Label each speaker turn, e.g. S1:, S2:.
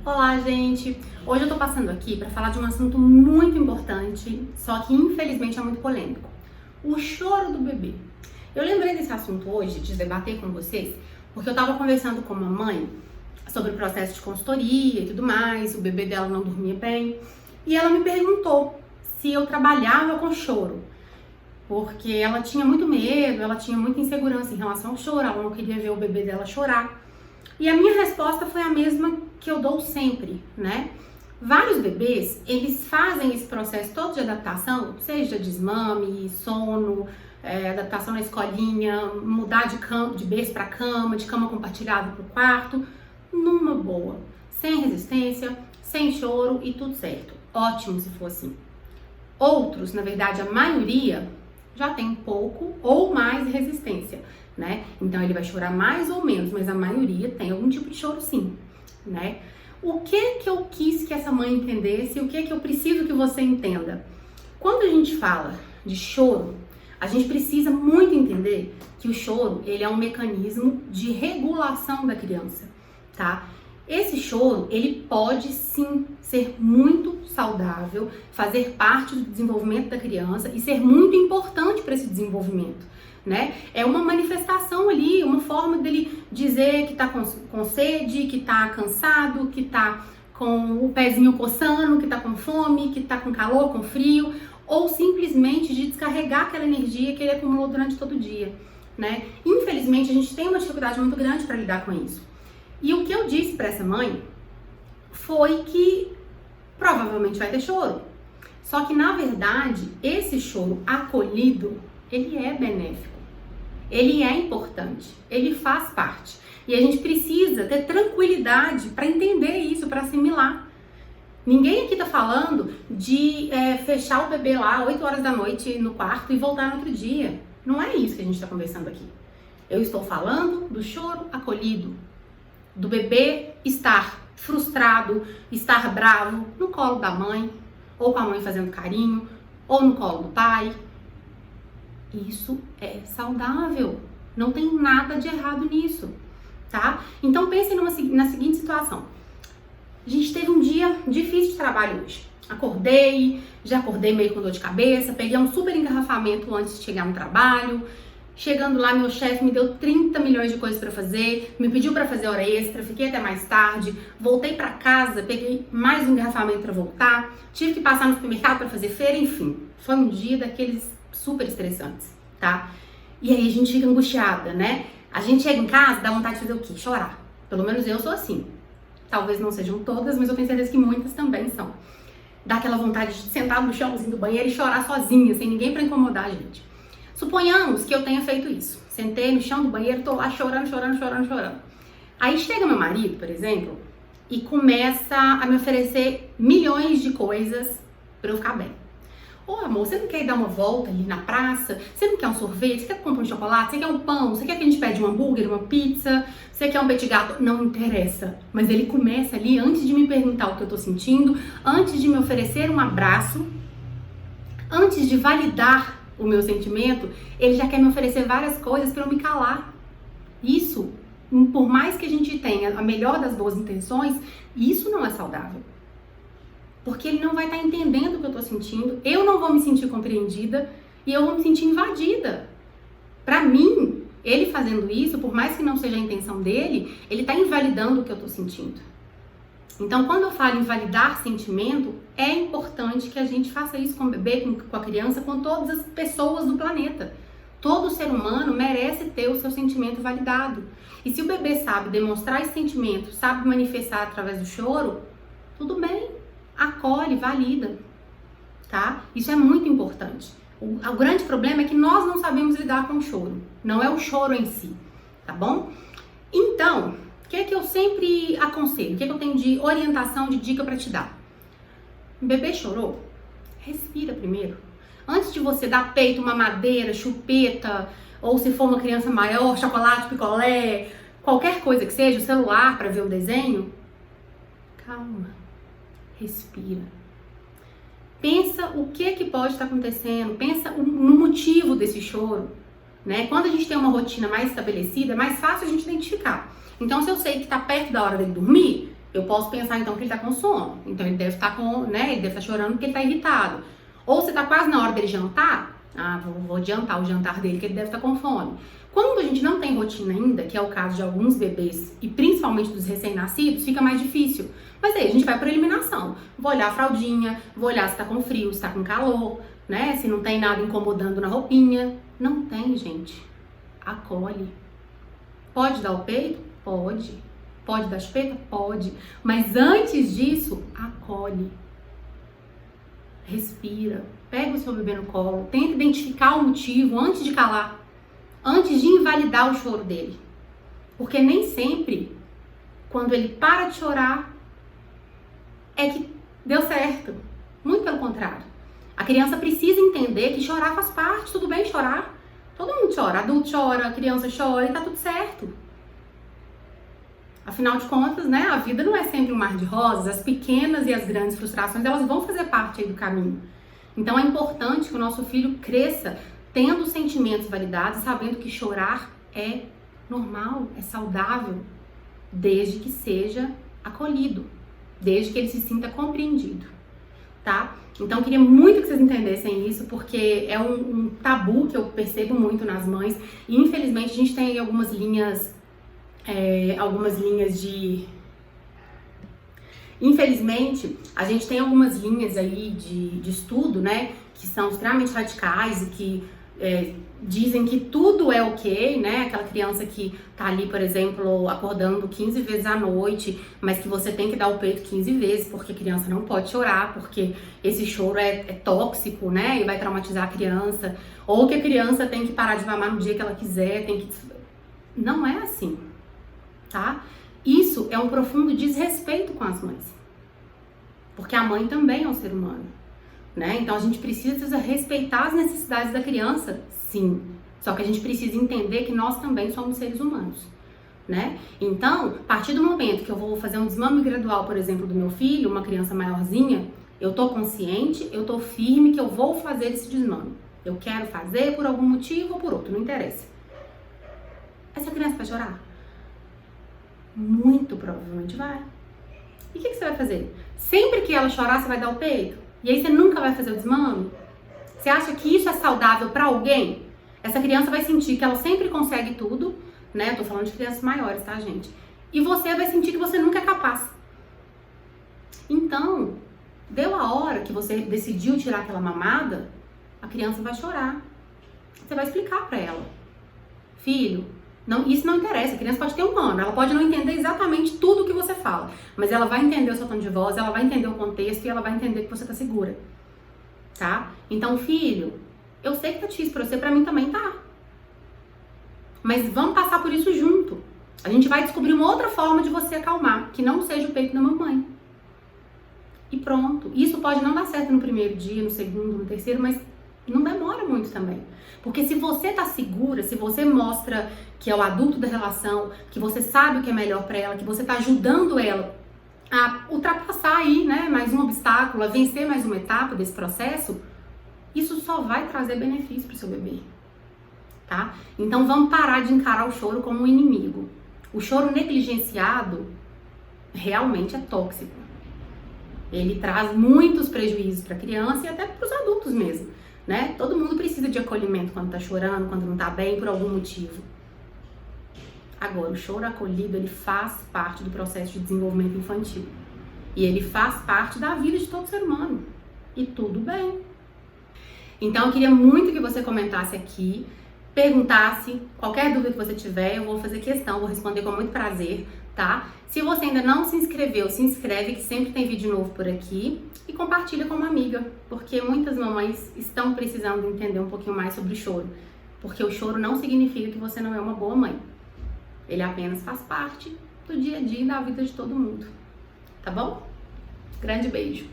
S1: Olá, gente! Hoje eu tô passando aqui para falar de um assunto muito importante, só que infelizmente é muito polêmico. O choro do bebê. Eu lembrei desse assunto hoje, de debater com vocês, porque eu tava conversando com uma mãe sobre o processo de consultoria e tudo mais, o bebê dela não dormia bem, e ela me perguntou se eu trabalhava com choro, porque ela tinha muito medo, ela tinha muita insegurança em relação ao choro, ela não queria ver o bebê dela chorar. E a minha resposta foi a mesma que eu dou sempre, né? Vários bebês, eles fazem esse processo todo de adaptação, seja desmame, sono, adaptação na escolinha, mudar de berço para cama, de cama compartilhada para o quarto, numa boa, sem resistência, sem choro e tudo certo. Ótimo se for assim. Outros, na verdade, a maioria já tem um pouco ou mais resistência, né? Então ele vai chorar mais ou menos, mas a maioria tem algum tipo de choro sim, né? O que eu quis que essa mãe entendesse e o que eu preciso que você entenda? Quando a gente fala de choro, a gente precisa muito entender que o choro, ele é um mecanismo de regulação da criança, tá? Esse choro, ele pode sim ser muito saudável, fazer parte do desenvolvimento da criança e ser muito importante para esse desenvolvimento, né? É uma manifestação ali, uma forma dele dizer que tá com sede, que tá cansado, que tá com o pezinho coçando, que tá com fome, que tá com calor, com frio, ou simplesmente de descarregar aquela energia que ele acumulou durante todo o dia, né? Infelizmente, a gente tem uma dificuldade muito grande para lidar com isso. E o que eu disse para essa mãe foi que provavelmente vai ter choro. Só que, na verdade, esse choro acolhido, ele é benéfico. Ele é importante. Ele faz parte. E a gente precisa ter tranquilidade para entender isso, para assimilar. Ninguém aqui tá falando de fechar o bebê lá 8 horas da noite no quarto e voltar no outro dia. Não é isso que a gente tá conversando aqui. Eu estou falando do choro acolhido. Do bebê estar frustrado, estar bravo no colo da mãe, ou com a mãe fazendo carinho, ou no colo do pai. Isso é saudável, não tem nada de errado nisso, tá? Então pense na seguinte situação. A gente teve um dia difícil de trabalho hoje. Já acordei meio com dor de cabeça, peguei um super engarrafamento antes de chegar no trabalho. Chegando lá, meu chefe me deu 30 milhões de coisas para fazer, me pediu para fazer hora extra, fiquei até mais tarde, voltei para casa, peguei mais um engarrafamento para voltar, tive que passar no supermercado para fazer feira, enfim. Foi um dia daqueles super estressantes, tá? E aí a gente fica angustiada, né? A gente chega em casa, dá vontade de fazer o quê? Chorar. Pelo menos eu sou assim. Talvez não sejam todas, mas eu tenho certeza que muitas também são. Dá aquela vontade de sentar no chãozinho do banheiro e chorar sozinha, sem ninguém para incomodar a gente. Suponhamos que eu tenha feito isso. Sentei no chão do banheiro, tô lá chorando. Aí chega meu marido, por exemplo, e começa a me oferecer milhões de coisas pra eu ficar bem. Ô amor, você não quer ir dar uma volta ali na praça? Você não quer um sorvete? Você quer comprar um chocolate? Você quer um pão? Você quer que a gente pede um hambúrguer, uma pizza? Você quer um petit gâteau? Não interessa. Mas ele começa ali, antes de me perguntar o que eu tô sentindo, antes de me oferecer um abraço, antes de validar o meu sentimento, ele já quer me oferecer várias coisas para eu me calar. Isso, por mais que a gente tenha a melhor das boas intenções, isso não é saudável. Porque ele não vai estar entendendo o que eu tô sentindo, eu não vou me sentir compreendida e eu vou me sentir invadida. Para mim, ele fazendo isso, por mais que não seja a intenção dele, ele tá invalidando o que eu tô sentindo. Então, quando eu falo em validar sentimento, é importante que a gente faça isso com o bebê, com a criança, com todas as pessoas do planeta. Todo ser humano merece ter o seu sentimento validado. E se o bebê sabe demonstrar esse sentimento, sabe manifestar através do choro, tudo bem, acolhe, valida, tá? Isso é muito importante. O grande problema é que nós não sabemos lidar com o choro, não é o choro em si, tá bom? Então, o que é que eu sempre aconselho? O que é que eu tenho de orientação, de dica pra te dar? O bebê chorou? Respira primeiro. Antes de você dar peito, mamadeira, chupeta, ou se for uma criança maior, chocolate, picolé, qualquer coisa que seja, o celular para ver o desenho, calma, respira. Pensa o que pode estar acontecendo, pensa no motivo desse choro, né? Quando a gente tem uma rotina mais estabelecida, é mais fácil a gente identificar. Então, se eu sei que tá perto da hora dele dormir, Eu posso pensar então que ele tá com sono. Então ele deve estar ele deve estar chorando porque ele tá irritado. Ou se tá quase na hora dele jantar, vou adiantar o jantar dele que ele deve estar com fome. Quando a gente não tem rotina ainda, que é o caso de alguns bebês e principalmente dos recém-nascidos, fica mais difícil. Mas aí a gente vai por eliminação. Vou olhar a fraldinha, vou olhar se tá com frio, se tá com calor, né? Se não tem nada incomodando na roupinha. Não tem, gente. Acolhe. Pode dar o peito? Pode. Pode dar chupeta? Pode. Mas antes disso, acolhe. Respira. Pega o seu bebê no colo. Tenta identificar o motivo antes de calar. Antes de invalidar o choro dele. Porque nem sempre, quando ele para de chorar, é que deu certo. Muito pelo contrário. A criança precisa entender que chorar faz parte. Tudo bem chorar. Todo mundo chora. Adulto chora, criança chora e tá tudo certo. Afinal de contas, né, a vida não é sempre um mar de rosas. As pequenas e as grandes frustrações, elas vão fazer parte aí do caminho. Então é importante que o nosso filho cresça tendo os sentimentos validados, sabendo que chorar é normal, é saudável, desde que seja acolhido, desde que ele se sinta compreendido, tá? Então eu queria muito que vocês entendessem isso, porque é um tabu que eu percebo muito nas mães, e infelizmente a gente tem aí algumas linhas de... Infelizmente, a gente tem algumas linhas aí de estudo, né, que são extremamente radicais e que dizem que tudo é ok, né? Aquela criança que tá ali, por exemplo, acordando 15 vezes à noite, mas que você tem que dar o peito 15 vezes, porque a criança não pode chorar, porque esse choro é tóxico, né? E vai traumatizar a criança. Ou que a criança tem que parar de mamar no dia que ela quiser, Não é assim, tá? Isso é um profundo desrespeito com as mães. Porque a mãe também é um ser humano. Né? Então a gente precisa respeitar as necessidades da criança, sim. Só que a gente precisa entender que nós também somos seres humanos, né? Então, a partir do momento que eu vou fazer um desmame gradual, por exemplo, do meu filho, uma criança maiorzinha, eu tô consciente, eu tô firme que eu vou fazer esse desmame. Eu quero fazer por algum motivo ou por outro, não interessa. Essa criança vai chorar? Muito provavelmente vai. E o que você vai fazer? Sempre que ela chorar, você vai dar o peito? E aí você nunca vai fazer o desmame? Você acha que isso é saudável pra alguém? Essa criança vai sentir que ela sempre consegue tudo, né? Eu tô falando de crianças maiores, tá, gente? E você vai sentir que você nunca é capaz. Então, deu a hora que você decidiu tirar aquela mamada, a criança vai chorar. Você vai explicar pra ela. Filho, isso não interessa, a criança pode ter 1 ano, ela pode não entender exatamente tudo o que você fala, mas ela vai entender o seu tom de voz, ela vai entender o contexto e ela vai entender que você tá segura, tá? Então, filho, eu sei que tá difícil pra você, pra mim também tá. Mas vamos passar por isso junto. A gente vai descobrir uma outra forma de você acalmar, que não seja o peito da mamãe. E pronto. Isso pode não dar certo no primeiro dia, no segundo, no terceiro, mas não demora muito também. Porque se você tá segura, se você mostra que é o adulto da relação, que você sabe o que é melhor pra ela, que você tá ajudando ela a ultrapassar aí, né, mais um obstáculo, a vencer mais uma etapa desse processo, isso só vai trazer benefício pro seu bebê, tá? Então vamos parar de encarar o choro como um inimigo. O choro negligenciado realmente é tóxico. Ele traz muitos prejuízos pra criança e até pros adultos mesmo. Né? Todo mundo precisa de acolhimento quando tá chorando, quando não tá bem, por algum motivo. Agora, o choro acolhido, ele faz parte do processo de desenvolvimento infantil. E ele faz parte da vida de todo ser humano. E tudo bem. Então, eu queria muito que você comentasse aqui, perguntasse, qualquer dúvida que você tiver, eu vou fazer questão, vou responder com muito prazer, tá? Se você ainda não se inscreveu, se inscreve, que sempre tem vídeo novo por aqui. E compartilha com uma amiga, porque muitas mamães estão precisando entender um pouquinho mais sobre o choro. Porque o choro não significa que você não é uma boa mãe. Ele apenas faz parte do dia a dia e da vida de todo mundo. Tá bom? Grande beijo!